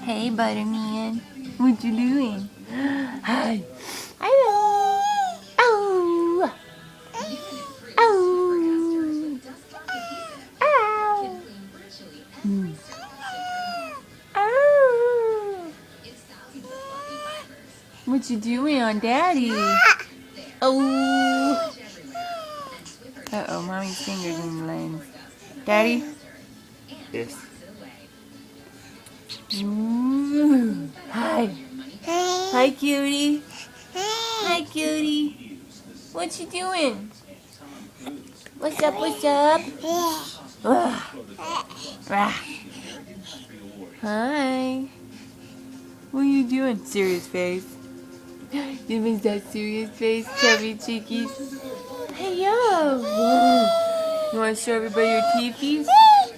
Hey, Butterman. What you doing? Hi. Hello. Oh. Oh. Ow. Hmm. Oh. What you doing on Daddy? Oh. Uh-oh, Mommy's finger's in the lens. Daddy? Yes. Ooh. Hi. Hi, cutie. Hi, cutie. What you doing? What's up, what's up? Ugh. Ah. Hi. What are you doing? Serious face. Give me that serious face, chubby cheekies. Hey, yo. You want to show everybody your teethies?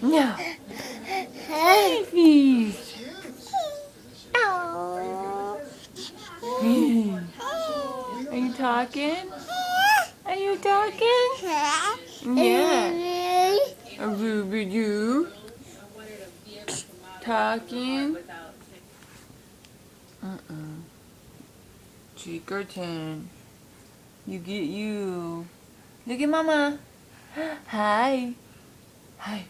No. Teethies. Are you talking? Are you talking? Yeah. A Ruby-doo. Talking. Cheek or ten. You get you. Look at Mama. Hi. Hi.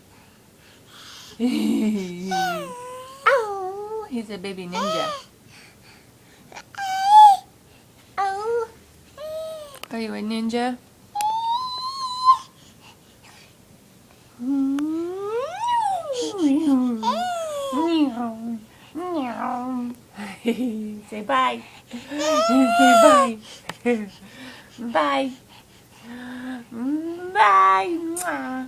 Oh, he's a baby ninja. Oh. Are you a ninja? Say bye. Say bye. Bye. Bye.